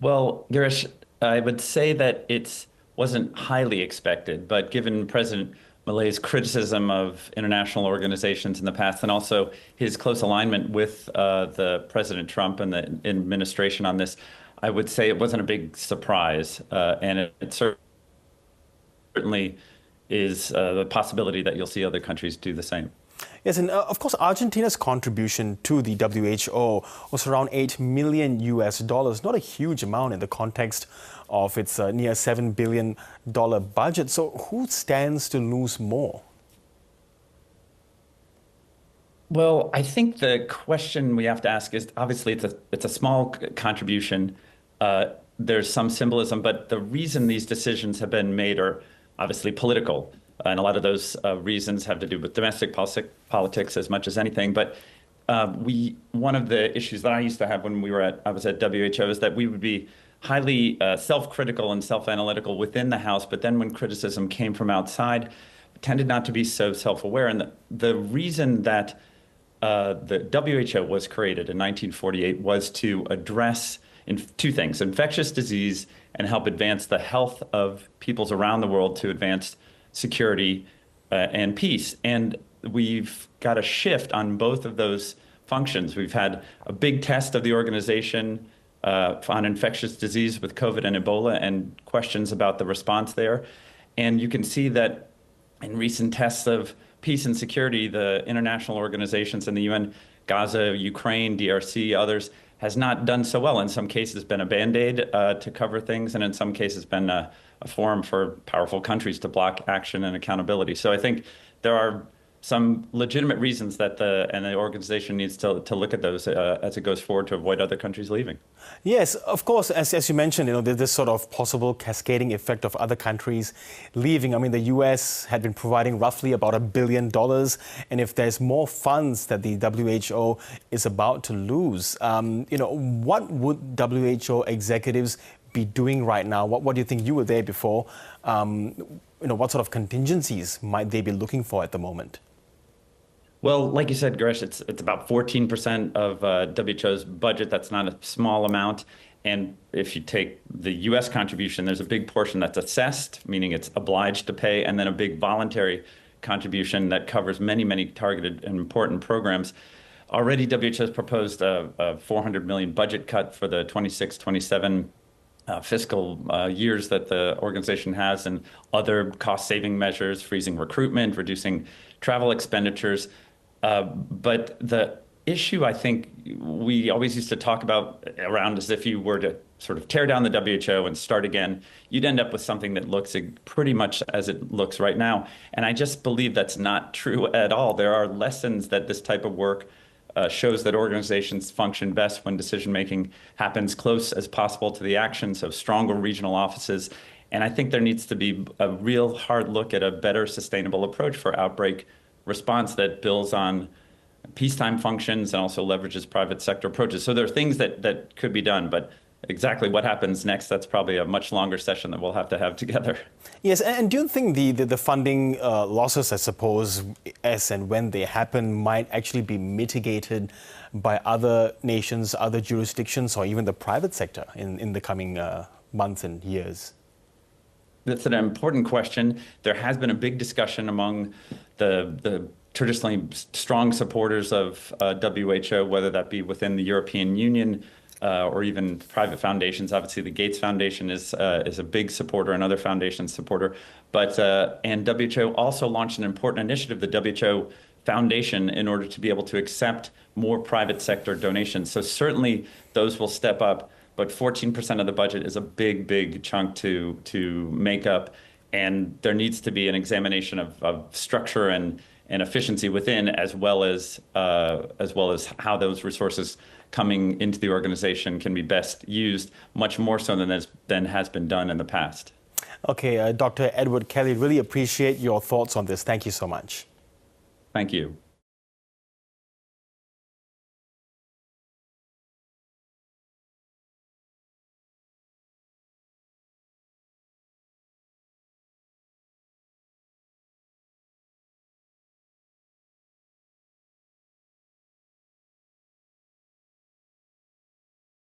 Well, Girish, I would say that it wasn't highly expected, but given President Malay's criticism of international organizations in the past, and also his close alignment with the President Trump and the administration on this, I would say it wasn't a big surprise, and it certainly is the possibility that you'll see other countries do the same. Yes, and of course, Argentina's contribution to the WHO was around 8 million US dollars, not a huge amount in the context of its near $7 billion budget. So who stands to lose more? Well, I think the question we have to ask is obviously it's a small contribution. There's some symbolism, but the reason these decisions have been made are obviously political. And a lot of those reasons have to do with domestic politics as much as anything. But one of the issues that I used to have when I was at WHO is that we would be highly self-critical and self-analytical within the House, but then when criticism came from outside, tended not to be so self-aware. And the reason that the WHO was created in 1948 was to address two things: infectious disease and help advance the health of peoples around the world, to advance security and peace. And we've got a shift on both of those functions. We've had a big test of the organization on infectious disease with COVID and Ebola, and questions about the response there. And you can see that in recent tests of peace and security, the international organizations in the UN, Gaza, Ukraine, DRC, others, has not done so well. In some cases been a Band-Aid to cover things, and in some cases been a forum for powerful countries to block action and accountability. So I think there are some legitimate reasons that the organization needs to look at those as it goes forward, to avoid other countries leaving. Yes, of course, as you mentioned, there's this sort of possible cascading effect of other countries leaving. I mean, the US had been providing roughly about $1 billion, and if there's more funds that the WHO is about to lose, what would WHO executives be doing right now? What do you think? You were there before. What sort of contingencies might they be looking for at the moment? Well, like you said, Girish, it's about 14% of WHO's budget. That's not a small amount. And if you take the US contribution, there's a big portion that's assessed, meaning it's obliged to pay, and then a big voluntary contribution that covers many, many targeted and important programs. Already, WHO has proposed a $400 million budget cut for the 26-27 fiscal years that the organization has, and other cost-saving measures, freezing recruitment, reducing travel expenditures. But the issue I think we always used to talk about around is, if you were to sort of tear down the WHO and start again, you'd end up with something that looks pretty much as it looks right now. And I just believe that's not true at all. There are lessons that this type of work shows, that organizations function best when decision-making happens close as possible to the action, so stronger regional offices. And I think there needs to be a real hard look at a better sustainable approach for outbreak response that builds on peacetime functions and also leverages private sector approaches. So there are things that could be done, but exactly what happens next, that's probably a much longer session that we'll have to have together. Yes, and do you think the funding losses, I suppose, as and when they happen, might actually be mitigated by other nations, other jurisdictions, or even the private sector in the coming months and years? That's an important question. There has been a big discussion among the traditionally strong supporters of WHO, whether that be within the European Union or even private foundations. Obviously, the Gates Foundation is a big supporter, and other foundations supporter. But and WHO also launched an important initiative, the WHO Foundation, in order to be able to accept more private sector donations. So certainly those will step up. But 14% of the budget is a big, big chunk to make up, and there needs to be an examination of structure and efficiency within, as well as how those resources coming into the organization can be best used, much more so than has been done in the past. Okay, Dr. Edward Kelley, really appreciate your thoughts on this. Thank you so much. Thank you.